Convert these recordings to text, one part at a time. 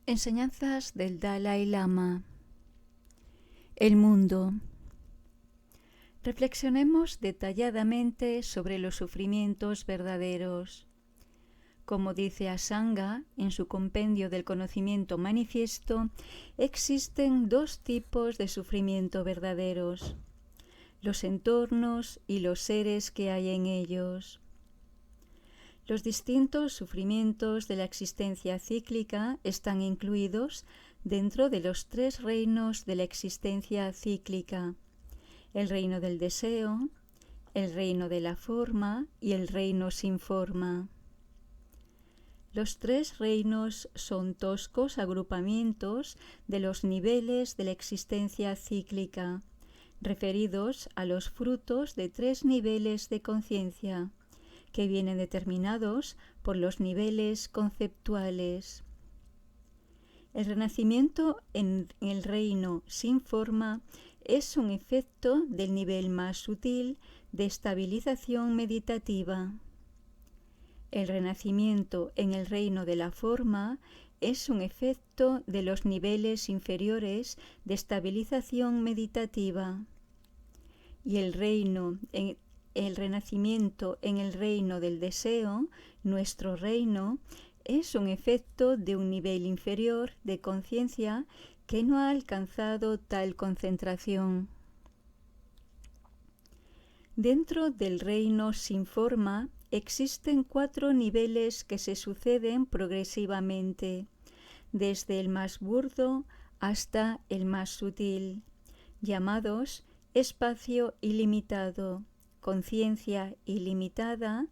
Enseñanzas del Dalai Lama. El mundo. Reflexionemos detalladamente sobre los sufrimientos verdaderos. Como dice Asanga en su compendio del conocimiento manifiesto, existen dos tipos de sufrimiento verdaderos: los entornos y los seres que hay en ellos. Los distintos sufrimientos de la existencia cíclica están incluidos dentro de los tres reinos de la existencia cíclica: el reino del deseo, el reino de la forma y el reino sin forma. Los tres reinos son toscos agrupamientos de los niveles de la existencia cíclica, referidos a los frutos de tres niveles de conciencia, que vienen determinados por los niveles conceptuales. El renacimiento en el reino sin forma es un efecto del nivel más sutil de estabilización meditativa. El renacimiento en el reino de la forma es un efecto de los niveles inferiores de estabilización meditativa. Y el renacimiento en el reino del deseo, nuestro reino, es un efecto de un nivel inferior de conciencia que no ha alcanzado tal concentración. Dentro del reino sin forma existen 4 niveles que se suceden progresivamente, desde el más burdo hasta el más sutil, llamados espacio ilimitado, conciencia ilimitada,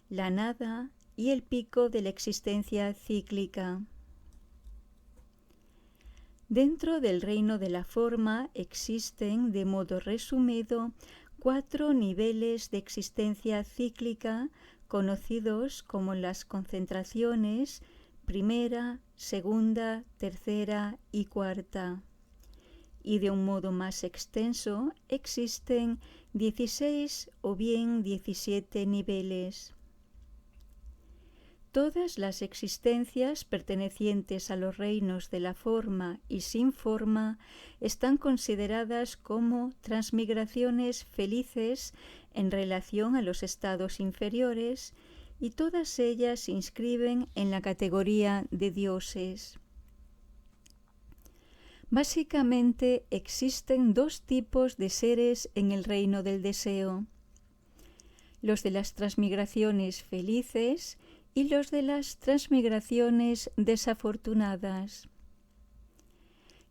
la nada y el pico de la existencia cíclica. Dentro del reino de la forma existen, de modo resumido, 4 niveles de existencia cíclica conocidos como las concentraciones primera, segunda, tercera y cuarta. Y de un modo más extenso existen 16 o bien 17 niveles. Todas las existencias pertenecientes a los reinos de la forma y sin forma están consideradas como transmigraciones felices en relación a los estados inferiores, y todas ellas se inscriben en la categoría de dioses. Básicamente existen 2 tipos de seres en el reino del deseo: los de las transmigraciones felices y los de las transmigraciones desafortunadas.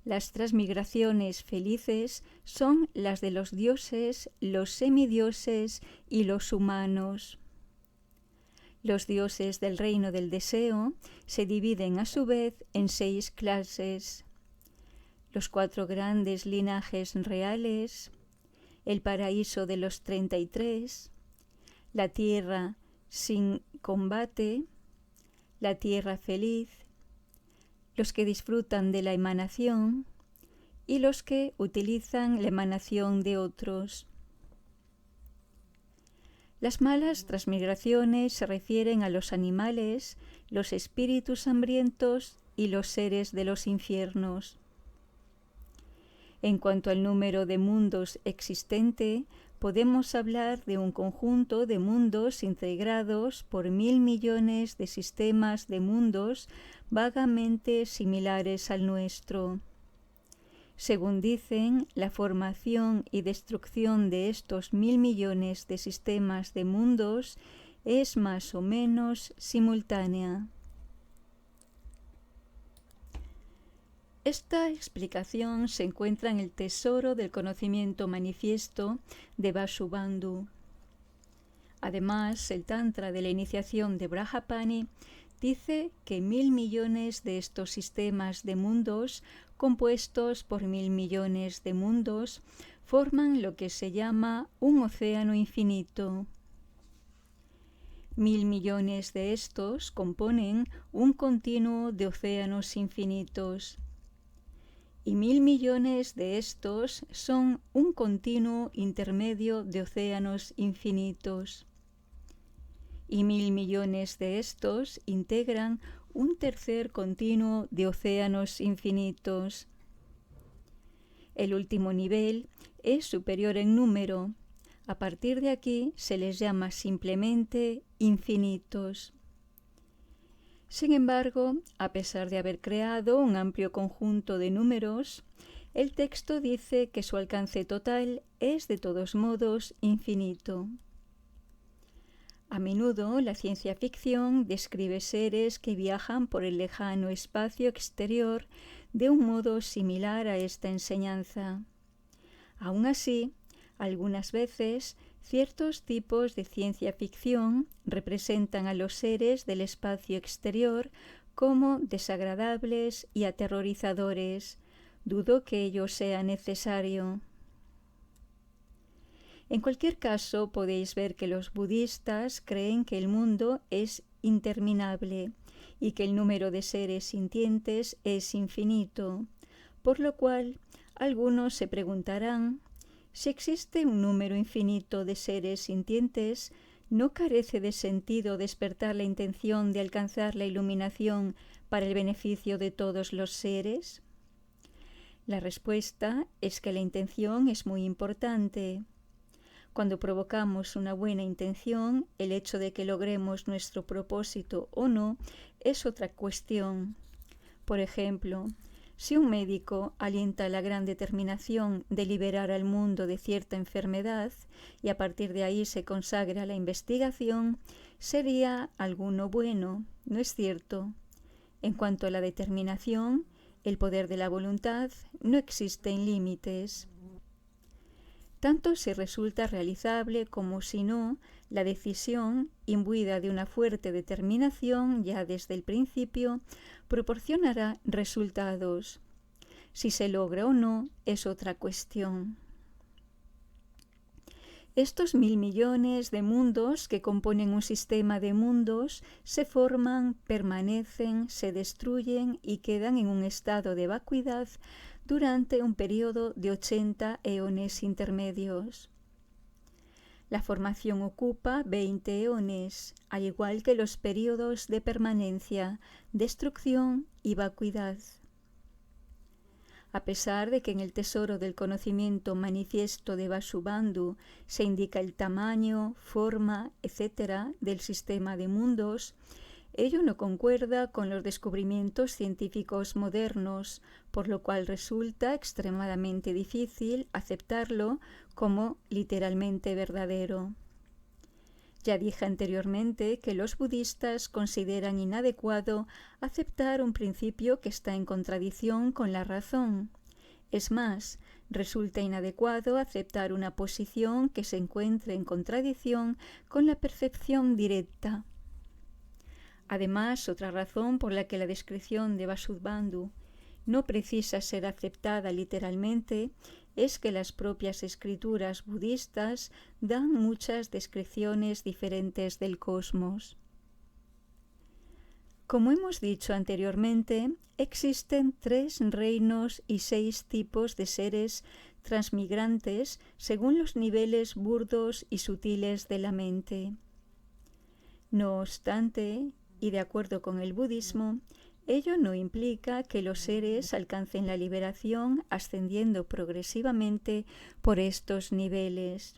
Las transmigraciones felices son las de los dioses, los semidioses y los humanos. Los dioses del reino del deseo se dividen a su vez en 6 clases: los 4 grandes linajes reales, el paraíso de los 33, la tierra sin combate, la tierra feliz, los que disfrutan de la emanación y los que utilizan la emanación de otros. Las malas transmigraciones se refieren a los animales, los espíritus hambrientos y los seres de los infiernos. En cuanto al número de mundos existente, podemos hablar de un conjunto de mundos integrados por 1000 millones de sistemas de mundos vagamente similares al nuestro. Según dicen, la formación y destrucción de estos 1000 millones de sistemas de mundos es más o menos simultánea. Esta explicación se encuentra en el Tesoro del Conocimiento Manifiesto de Vasubandhu. Además, el Tantra de la Iniciación de Brahapani dice que 1000 millones de estos sistemas de mundos, compuestos por 1000 millones de mundos, forman lo que se llama un océano infinito. 1000 millones de estos componen un continuo de océanos infinitos. Y 1000 millones de estos son un continuo intermedio de océanos infinitos. Y 1000 millones de estos integran un tercer continuo de océanos infinitos. El último nivel es superior en número. A partir de aquí se les llama simplemente infinitos. Sin embargo, a pesar de haber creado un amplio conjunto de números, el texto dice que su alcance total es de todos modos infinito. A menudo la ciencia ficción describe seres que viajan por el lejano espacio exterior de un modo similar a esta enseñanza. Aún así, algunas veces ciertos tipos de ciencia ficción representan a los seres del espacio exterior como desagradables y aterrorizadores. Dudo que ello sea necesario. En cualquier caso, podéis ver que los budistas creen que el mundo es interminable y que el número de seres sintientes es infinito, por lo cual algunos se preguntarán: si existe un número infinito de seres sintientes, ¿no carece de sentido despertar la intención de alcanzar la iluminación para el beneficio de todos los seres? La respuesta es que la intención es muy importante. Cuando provocamos una buena intención, el hecho de que logremos nuestro propósito o no es otra cuestión. Por ejemplo, si un médico alienta la gran determinación de liberar al mundo de cierta enfermedad y a partir de ahí se consagra la investigación, sería alguno bueno, ¿no es cierto? En cuanto a la determinación, el poder de la voluntad no existe en límites. Tanto si resulta realizable como si no, la decisión, imbuida de una fuerte determinación ya desde el principio, proporcionará resultados. Si se logra o no es otra cuestión. Estos 1.000 millones de mundos que componen un sistema de mundos se forman, permanecen, se destruyen y quedan en un estado de vacuidad durante un periodo de 80 eones intermedios. La formación ocupa 20 eones, al igual que los periodos de permanencia, destrucción y vacuidad. A pesar de que en el tesoro del conocimiento manifiesto de Vasubandhu se indica el tamaño, forma, etc. del sistema de mundos, ello no concuerda con los descubrimientos científicos modernos, por lo cual resulta extremadamente difícil aceptarlo como literalmente verdadero. Ya dije anteriormente que los budistas consideran inadecuado aceptar un principio que está en contradicción con la razón. Es más, resulta inadecuado aceptar una posición que se encuentre en contradicción con la percepción directa. Además, otra razón por la que la descripción de Vasubandhu no precisa ser aceptada literalmente es que las propias escrituras budistas dan muchas descripciones diferentes del cosmos. Como hemos dicho anteriormente, existen 3 reinos y 6 tipos de seres transmigrantes según los niveles burdos y sutiles de la mente. No obstante, y de acuerdo con el budismo, ello no implica que los seres alcancen la liberación ascendiendo progresivamente por estos niveles.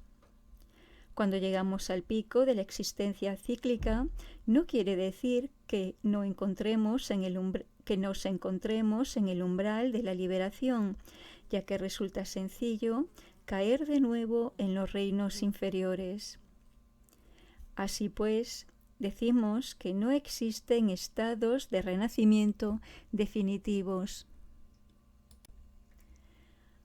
Cuando llegamos al pico de la existencia cíclica, no quiere decir que nos encontremos en el umbral de la liberación, ya que resulta sencillo caer de nuevo en los reinos inferiores. Así pues, decimos que no existen estados de renacimiento definitivos.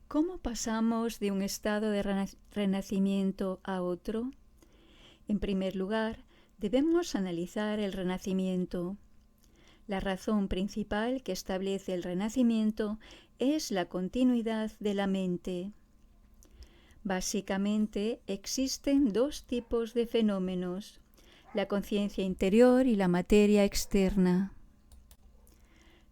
¿Cómo pasamos de un estado de renacimiento a otro? En primer lugar, debemos analizar el renacimiento. La razón principal que establece el renacimiento es la continuidad de la mente. Básicamente, existen 2 tipos de fenómenos: la conciencia interior y la materia externa.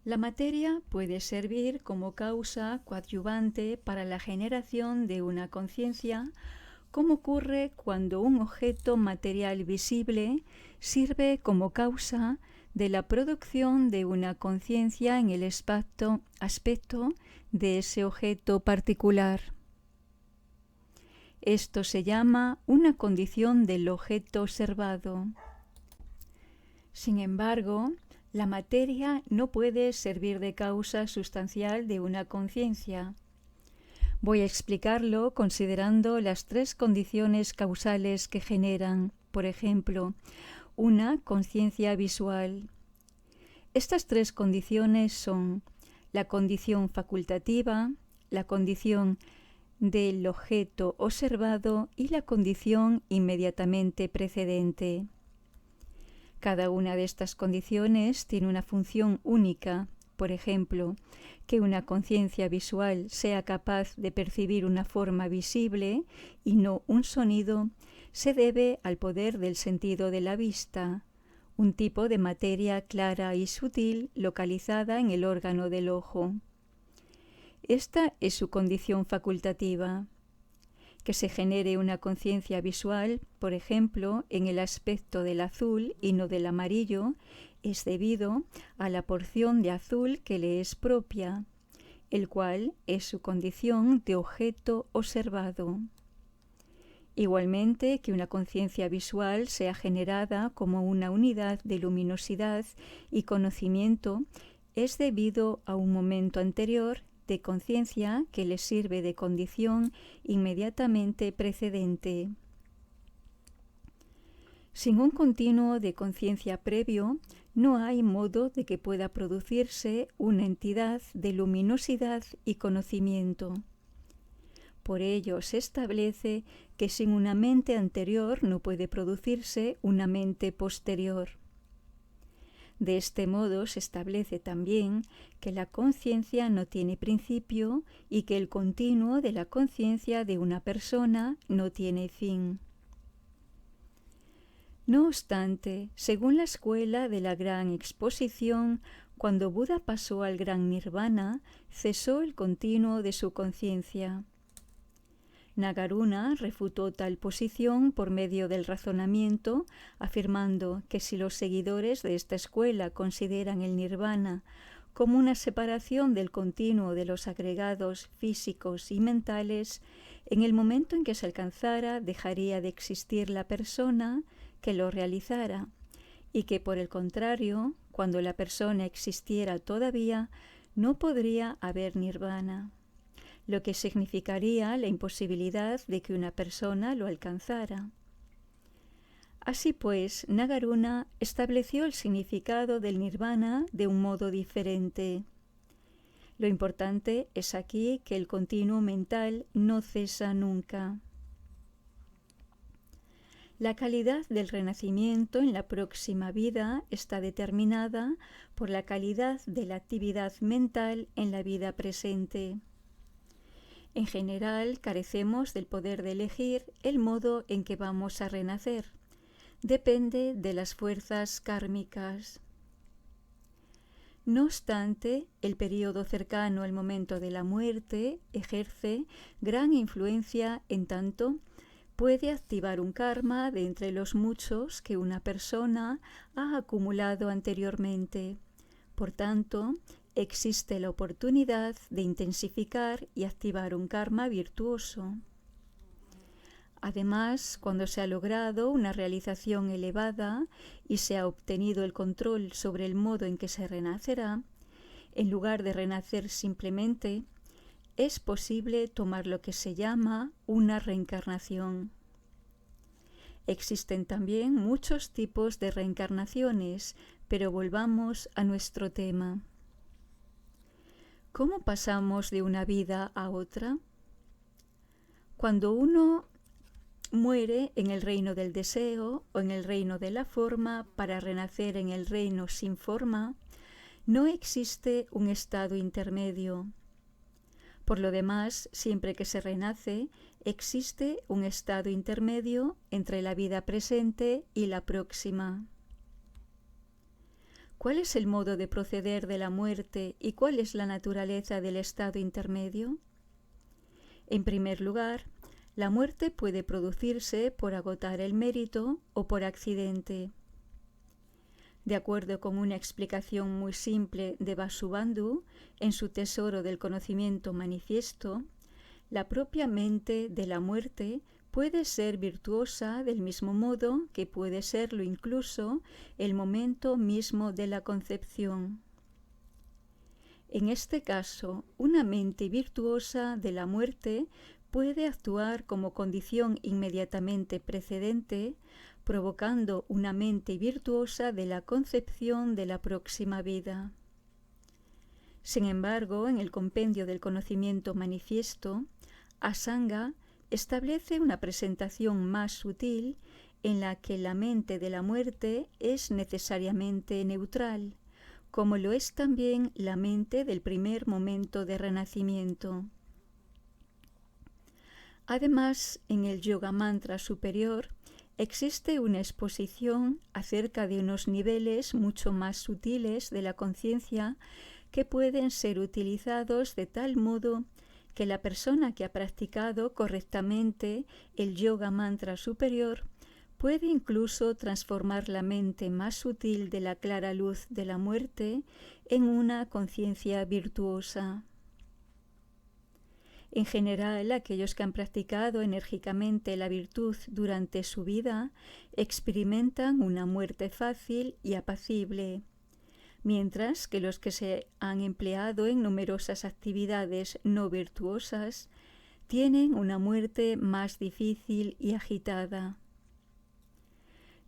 La materia puede servir como causa coadyuvante para la generación de una conciencia, como ocurre cuando un objeto material visible sirve como causa de la producción de una conciencia en el aspecto de ese objeto particular. Esto se llama una condición del objeto observado. Sin embargo, la materia no puede servir de causa sustancial de una conciencia. Voy a explicarlo considerando las tres condiciones causales que generan, por ejemplo, una conciencia visual. Estas tres condiciones son la condición facultativa, la condición del objeto observado y la condición inmediatamente precedente. Cada una de estas condiciones tiene una función única. Por ejemplo, que una conciencia visual sea capaz de percibir una forma visible y no un sonido, se debe al poder del sentido de la vista, un tipo de materia clara y sutil localizada en el órgano del ojo. Esta es su condición facultativa. Que se genere una conciencia visual, por ejemplo, en el aspecto del azul y no del amarillo, es debido a la porción de azul que le es propia, el cual es su condición de objeto observado. Igualmente, que una conciencia visual sea generada como una unidad de luminosidad y conocimiento es debido a un momento anterior de conciencia que le sirve de condición inmediatamente precedente. Sin un continuo de conciencia previo, no hay modo de que pueda producirse una entidad de luminosidad y conocimiento. Por ello se establece que sin una mente anterior no puede producirse una mente posterior. De este modo se establece también que la conciencia no tiene principio y que el continuo de la conciencia de una persona no tiene fin. No obstante, según la escuela de la Gran Exposición, cuando Buda pasó al Gran Nirvana, cesó el continuo de su conciencia. Nagarjuna refutó tal posición por medio del razonamiento, afirmando que si los seguidores de esta escuela consideran el nirvana como una separación del continuo de los agregados físicos y mentales, en el momento en que se alcanzara dejaría de existir la persona que lo realizara, y que por el contrario, cuando la persona existiera todavía, no podría haber nirvana, lo que significaría la imposibilidad de que una persona lo alcanzara. Así pues, Nagarjuna estableció el significado del nirvana de un modo diferente. Lo importante es aquí que el continuo mental no cesa nunca. La calidad del renacimiento en la próxima vida está determinada por la calidad de la actividad mental en la vida presente. En general, carecemos del poder de elegir el modo en que vamos a renacer. Depende de las fuerzas kármicas. No obstante, el periodo cercano al momento de la muerte ejerce gran influencia en tanto puede activar un karma de entre los muchos que una persona ha acumulado anteriormente. Por tanto, existe la oportunidad de intensificar y activar un karma virtuoso. Además, cuando se ha logrado una realización elevada y se ha obtenido el control sobre el modo en que se renacerá, en lugar de renacer simplemente, es posible tomar lo que se llama una reencarnación. Existen también muchos tipos de reencarnaciones, pero volvamos a nuestro tema. ¿Cómo pasamos de una vida a otra? Cuando uno muere en el reino del deseo o en el reino de la forma para renacer en el reino sin forma, no existe un estado intermedio. Por lo demás, siempre que se renace, existe un estado intermedio entre la vida presente y la próxima. ¿Cuál es el modo de proceder de la muerte y cuál es la naturaleza del estado intermedio? En primer lugar, la muerte puede producirse por agotar el mérito o por accidente. De acuerdo con una explicación muy simple de Vasubandhu en su Tesoro del Conocimiento Manifiesto, la propia mente de la muerte puede ser virtuosa del mismo modo que puede serlo incluso el momento mismo de la concepción. En este caso, una mente virtuosa de la muerte puede actuar como condición inmediatamente precedente, provocando una mente virtuosa de la concepción de la próxima vida. Sin embargo, en el Compendio del Conocimiento Manifiesto, Asanga establece una presentación más sutil en la que la mente de la muerte es necesariamente neutral, como lo es también la mente del primer momento de renacimiento. Además, en el Yoga Mantra superior existe una exposición acerca de unos niveles mucho más sutiles de la conciencia que pueden ser utilizados de tal modo que la persona que ha practicado correctamente el Yoga Mantra superior puede incluso transformar la mente más sutil de la clara luz de la muerte en una conciencia virtuosa. En general, aquellos que han practicado enérgicamente la virtud durante su vida experimentan una muerte fácil y apacible, mientras que los que se han empleado en numerosas actividades no virtuosas tienen una muerte más difícil y agitada.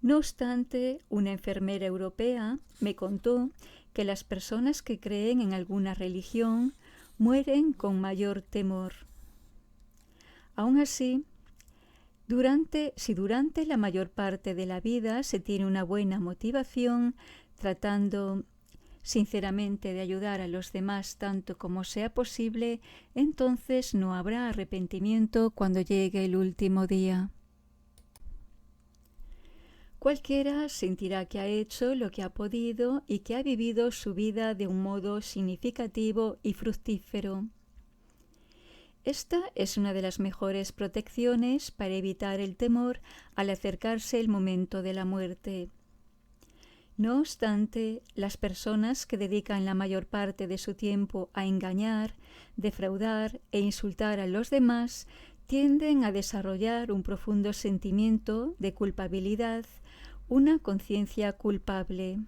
No obstante, una enfermera europea me contó que las personas que creen en alguna religión mueren con mayor temor. Aún así, si durante la mayor parte de la vida se tiene una buena motivación, tratando sinceramente de ayudar a los demás tanto como sea posible, entonces no habrá arrepentimiento cuando llegue el último día. Cualquiera sentirá que ha hecho lo que ha podido y que ha vivido su vida de un modo significativo y fructífero. Esta es una de las mejores protecciones para evitar el temor al acercarse el momento de la muerte. No obstante, las personas que dedican la mayor parte de su tiempo a engañar, defraudar e insultar a los demás tienden a desarrollar un profundo sentimiento de culpabilidad, una conciencia culpable.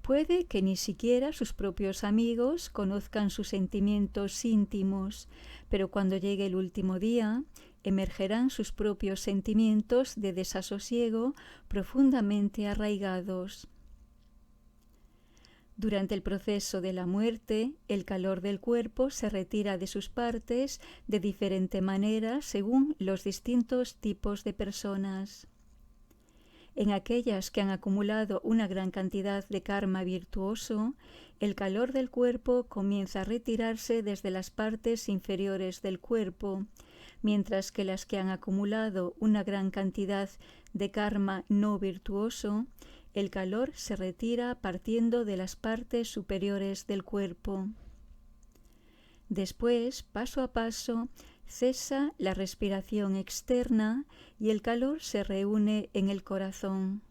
Puede que ni siquiera sus propios amigos conozcan sus sentimientos íntimos, pero cuando llegue el último día, emergerán sus propios sentimientos de desasosiego profundamente arraigados. Durante el proceso de la muerte, el calor del cuerpo se retira de sus partes de diferente manera según los distintos tipos de personas. En aquellas que han acumulado una gran cantidad de karma virtuoso, el calor del cuerpo comienza a retirarse desde las partes inferiores del cuerpo, mientras que las que han acumulado una gran cantidad de karma no virtuoso, el calor se retira partiendo de las partes superiores del cuerpo. Después, paso a paso, cesa la respiración externa y el calor se reúne en el corazón.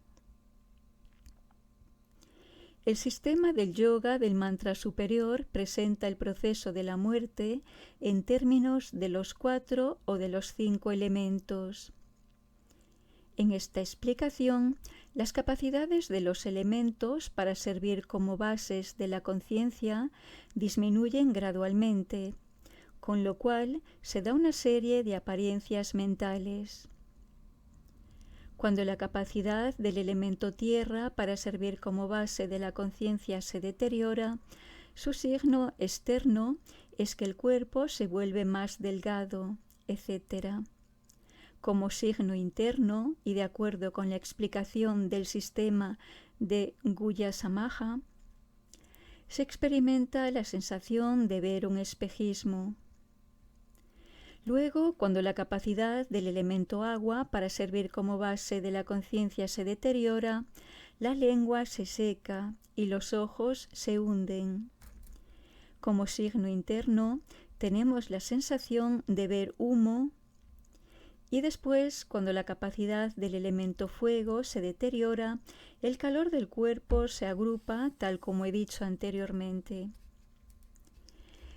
El sistema del yoga del mantra superior presenta el proceso de la muerte en términos de los 4 o de los 5 elementos. En esta explicación, las capacidades de los elementos para servir como bases de la conciencia disminuyen gradualmente, con lo cual se da una serie de apariencias mentales. Cuando la capacidad del elemento tierra para servir como base de la conciencia se deteriora, su signo externo es que el cuerpo se vuelve más delgado, etc. Como signo interno, y de acuerdo con la explicación del sistema de Guya Samaja, se experimenta la sensación de ver un espejismo. Luego, cuando la capacidad del elemento agua para servir como base de la conciencia se deteriora, la lengua se seca y los ojos se hunden. Como signo interno, tenemos la sensación de ver humo Y después, cuando la capacidad del elemento fuego se deteriora, el calor del cuerpo se agrupa tal como he dicho anteriormente.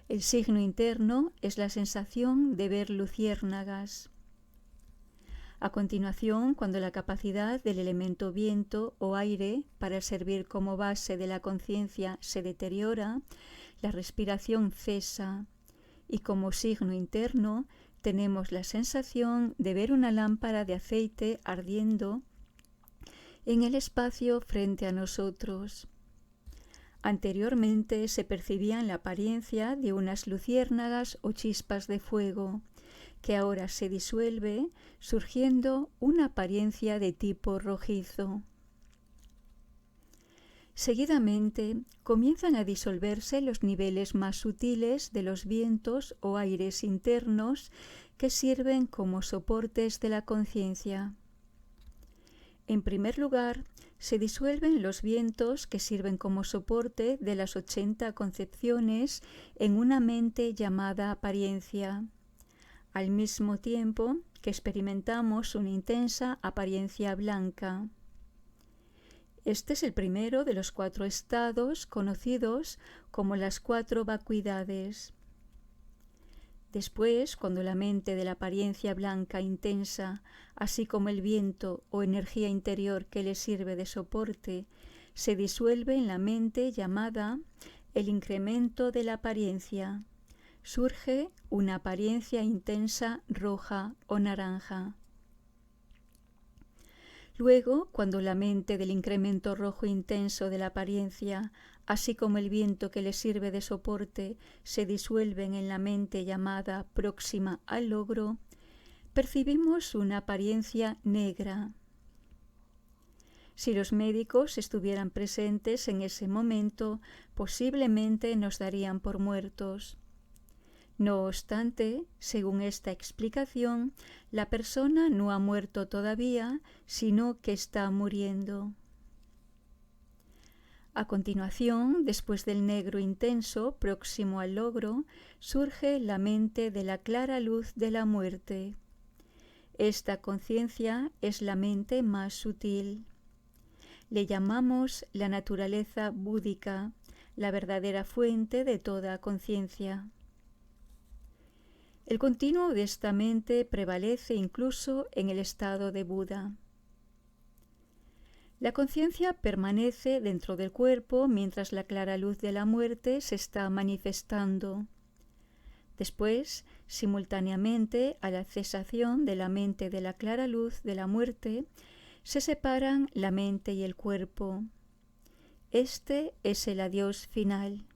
El signo interno es la sensación de ver luciérnagas. A continuación, cuando la capacidad del elemento viento o aire para servir como base de la conciencia se deteriora, la respiración cesa y como signo interno tenemos la sensación de ver una lámpara de aceite ardiendo en el espacio frente a nosotros. Anteriormente se percibía la apariencia de unas luciérnagas o chispas de fuego, que ahora se disuelve, surgiendo una apariencia de tipo rojizo. Seguidamente comienzan a disolverse los niveles más sutiles de los vientos o aires internos que sirven como soportes de la conciencia. En primer lugar, se disuelven los vientos que sirven como soporte de las 80 concepciones en una mente llamada apariencia, al mismo tiempo que experimentamos una intensa apariencia blanca. Este es el primero de los 4 estados conocidos como las 4 vacuidades. Después, cuando la mente de la apariencia blanca intensa, así como el viento o energía interior que le sirve de soporte, se disuelve en la mente llamada el incremento de la apariencia, surge una apariencia intensa roja o naranja. Luego, cuando la mente del incremento rojo intenso de la apariencia, así como el viento que le sirve de soporte, se disuelven en la mente llamada próxima al logro, percibimos una apariencia negra. Si los médicos estuvieran presentes en ese momento, posiblemente nos darían por muertos. No obstante, según esta explicación, la persona no ha muerto todavía, sino que está muriendo. A continuación, después del negro intenso próximo al logro, surge la mente de la clara luz de la muerte. Esta conciencia es la mente más sutil. Le llamamos la naturaleza búdica, la verdadera fuente de toda conciencia. El continuo de esta mente prevalece incluso en el estado de Buda. La conciencia permanece dentro del cuerpo mientras la clara luz de la muerte se está manifestando. Después, simultáneamente a la cesación de la mente de la clara luz de la muerte, se separan la mente y el cuerpo. Este es el adiós final.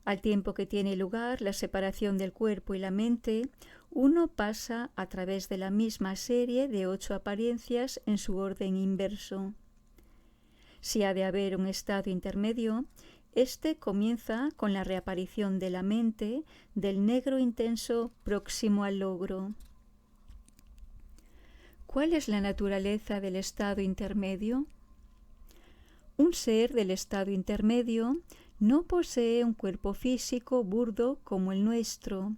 Al tiempo que tiene lugar la separación del cuerpo y la mente, uno pasa a través de la misma serie de 8 apariencias en su orden inverso. Si ha de haber un estado intermedio, este comienza con la reaparición de la mente del negro intenso próximo al logro. ¿Cuál es la naturaleza del estado intermedio? Un ser del estado intermedio no posee un cuerpo físico burdo como el nuestro.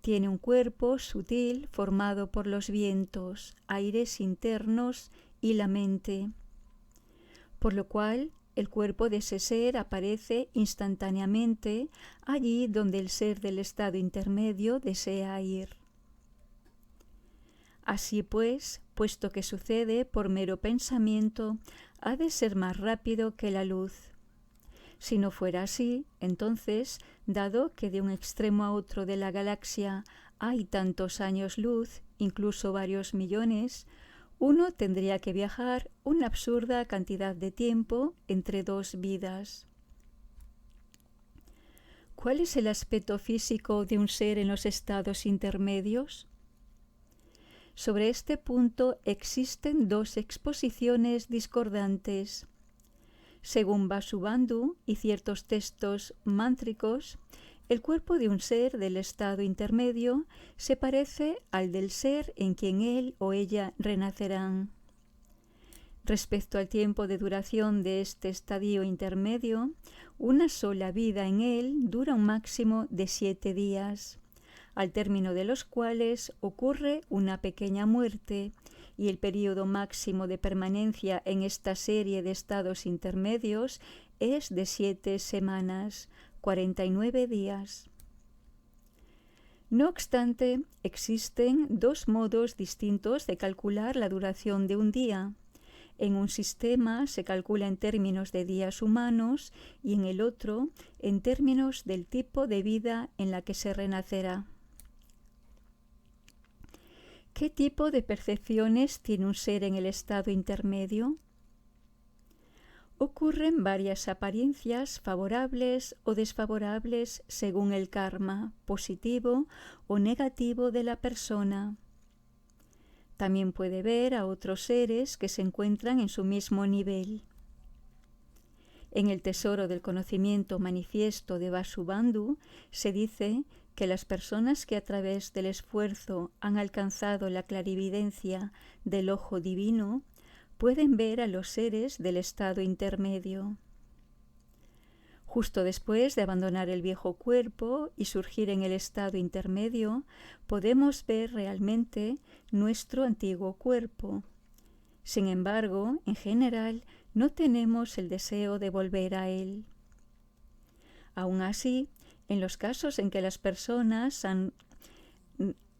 Tiene un cuerpo sutil formado por los vientos, aires internos y la mente, por lo cual el cuerpo de ese ser aparece instantáneamente allí donde el ser del estado intermedio desea ir. Así pues, puesto que sucede por mero pensamiento, ha de ser más rápido que la luz. Si no fuera así, entonces, dado que de un extremo a otro de la galaxia hay tantos años luz, incluso varios millones, uno tendría que viajar una absurda cantidad de tiempo entre 2 vidas. ¿Cuál es el aspecto físico de un ser en los estados intermedios? Sobre este punto existen 2 exposiciones discordantes. Según Vasubandhu y ciertos textos mántricos, el cuerpo de un ser del estado intermedio se parece al del ser en quien él o ella renacerán. Respecto al tiempo de duración de este estadio intermedio, una sola vida en él dura un máximo de 7 días, al término de los cuales ocurre una pequeña muerte, y el período máximo de permanencia en esta serie de estados intermedios es de 7 semanas, 49 días. No obstante, existen dos modos distintos de calcular la duración de un día. En un sistema se calcula en términos de días humanos y en el otro en términos del tipo de vida en la que se renacerá. ¿Qué tipo de percepciones tiene un ser en el estado intermedio? Ocurren varias apariencias favorables o desfavorables según el karma, positivo o negativo de la persona. También puede ver a otros seres que se encuentran en su mismo nivel. En el Tesoro del Conocimiento Manifiesto de Vasubandhu se dice que las personas que a través del esfuerzo han alcanzado la clarividencia del ojo divino pueden ver a los seres del estado intermedio. Justo después de abandonar el viejo cuerpo y surgir en el estado intermedio, podemos ver realmente nuestro antiguo cuerpo. Sin embargo, en general, no tenemos el deseo de volver a él. Aún así, en los casos en que las personas han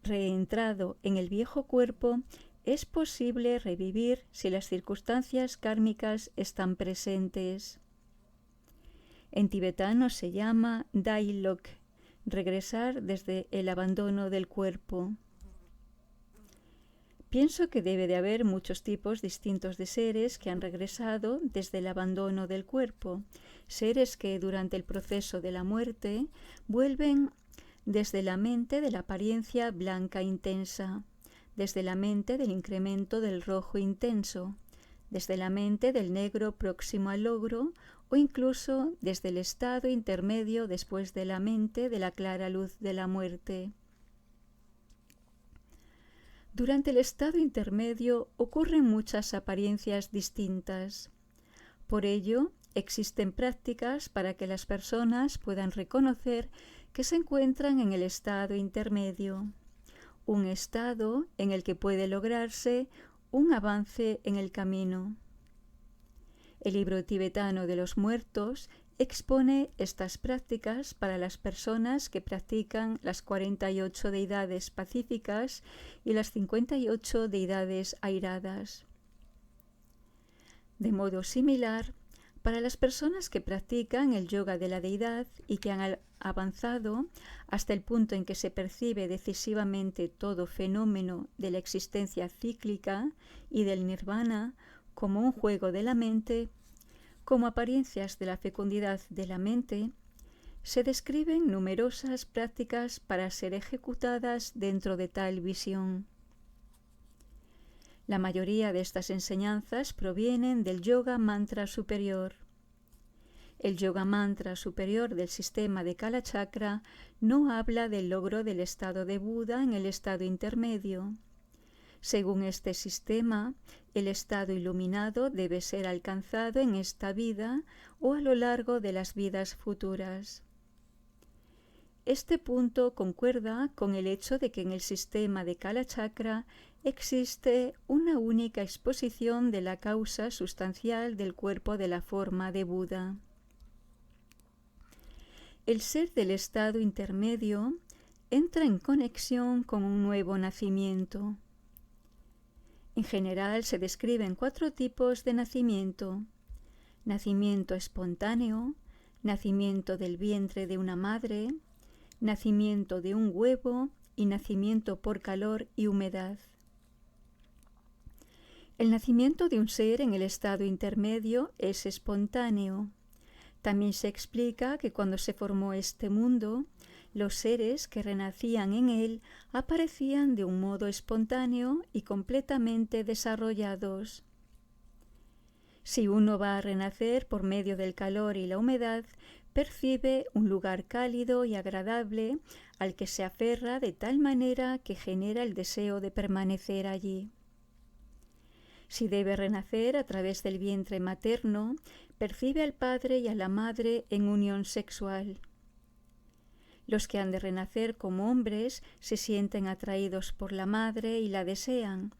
reentrado en el viejo cuerpo, es posible revivir si las circunstancias kármicas están presentes. En tibetano se llama Dailok, regresar desde el abandono del cuerpo. Pienso que debe de haber muchos tipos distintos de seres que han regresado desde el abandono del cuerpo, seres que durante el proceso de la muerte vuelven desde la mente de la apariencia blanca intensa, desde la mente del incremento del rojo intenso, desde la mente del negro próximo al logro o incluso desde el estado intermedio después de la mente de la clara luz de la muerte. Durante el estado intermedio ocurren muchas apariencias distintas. Por ello, existen prácticas para que las personas puedan reconocer que se encuentran en el estado intermedio, un estado en el que puede lograrse un avance en el camino. El libro tibetano de los muertos expone estas prácticas para las personas que practican las 48 deidades pacíficas y las 58 deidades airadas. De modo similar, para las personas que practican el yoga de la deidad y que han avanzado hasta el punto en que se percibe decisivamente todo fenómeno de la existencia cíclica y del nirvana como un juego de la mente, como apariencias de la fecundidad de la mente, se describen numerosas prácticas para ser ejecutadas dentro de tal visión. La mayoría de estas enseñanzas provienen del Yoga Mantra Superior. El Yoga Mantra Superior del sistema de Kala Chakra no habla del logro del estado de Buda en el estado intermedio. Según este sistema, el estado iluminado debe ser alcanzado en esta vida o a lo largo de las vidas futuras. Este punto concuerda con el hecho de que en el sistema de Kala Chakra existe una única exposición de la causa sustancial del cuerpo de la forma de Buda. El ser del estado intermedio entra en conexión con un nuevo nacimiento. En general se describen 4 tipos de nacimiento: nacimiento espontáneo, nacimiento del vientre de una madre, nacimiento de un huevo y nacimiento por calor y humedad. El nacimiento de un ser en el estado intermedio es espontáneo. También se explica que cuando se formó este mundo, los seres que renacían en él aparecían de un modo espontáneo y completamente desarrollados. Si uno va a renacer por medio del calor y la humedad, percibe un lugar cálido y agradable al que se aferra de tal manera que genera el deseo de permanecer allí. Si debe renacer a través del vientre materno, percibe al padre y a la madre en unión sexual. Los que han de renacer como hombres se sienten atraídos por la madre y la desean.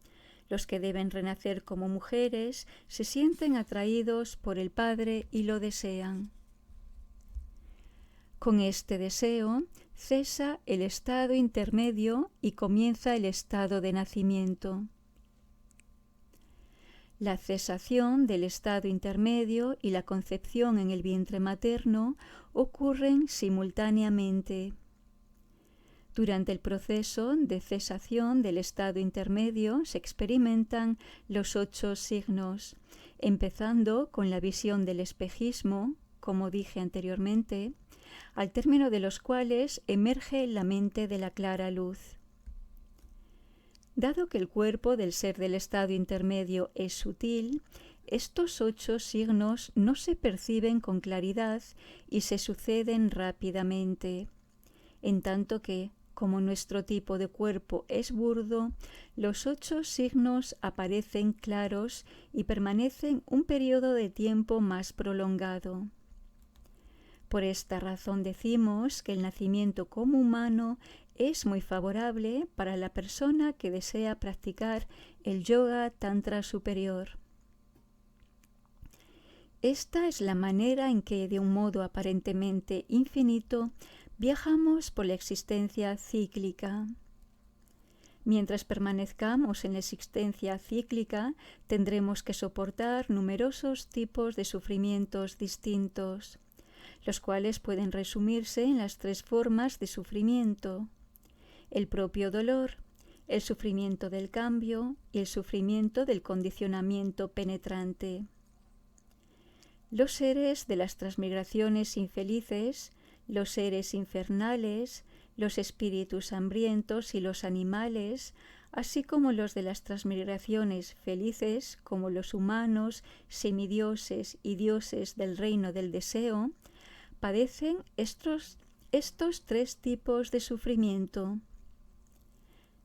Los que deben renacer como mujeres se sienten atraídos por el padre y lo desean. Con este deseo cesa el estado intermedio y comienza el estado de nacimiento. La cesación del estado intermedio y la concepción en el vientre materno ocurren simultáneamente. Durante el proceso de cesación del estado intermedio se experimentan los 8 signos, empezando con la visión del espejismo, como dije anteriormente, al término de los cuales emerge la mente de la clara luz. Dado que el cuerpo del ser del estado intermedio es sutil, estos 8 signos no se perciben con claridad y se suceden rápidamente, en tanto que, como nuestro tipo de cuerpo es burdo, los 8 signos aparecen claros y permanecen un periodo de tiempo más prolongado. Por esta razón decimos que el nacimiento como humano es muy favorable para la persona que desea practicar el yoga tantra superior. Esta es la manera en que, de un modo aparentemente infinito, viajamos por la existencia cíclica. Mientras permanezcamos en la existencia cíclica, tendremos que soportar numerosos tipos de sufrimientos distintos, los cuales pueden resumirse en las 3 formas de sufrimiento: el propio dolor, el sufrimiento del cambio y el sufrimiento del condicionamiento penetrante. Los seres de las transmigraciones infelices, los seres infernales, los espíritus hambrientos y los animales, así como los de las transmigraciones felices, como los humanos, semidioses y dioses del reino del deseo, padecen estos 3 tipos de sufrimiento.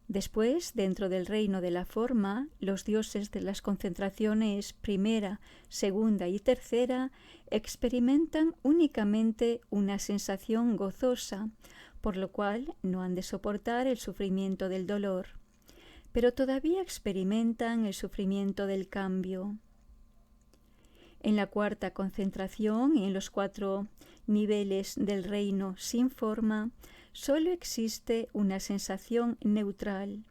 Después, dentro del reino de la forma, los dioses de las concentraciones primera, segunda y tercera experimentan únicamente una sensación gozosa, por lo cual no han de soportar el sufrimiento del dolor, pero todavía experimentan el sufrimiento del cambio. En la cuarta concentración y en los 4 niveles del reino sin forma, solo existe una sensación neutral.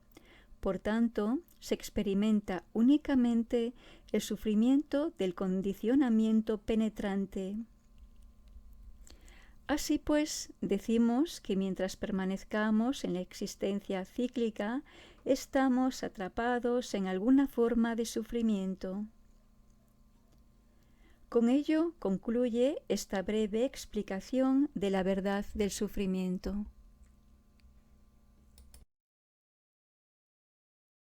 Por tanto, se experimenta únicamente el sufrimiento del condicionamiento penetrante. Así pues, decimos que mientras permanezcamos en la existencia cíclica, estamos atrapados en alguna forma de sufrimiento. Con ello concluye esta breve explicación de la verdad del sufrimiento.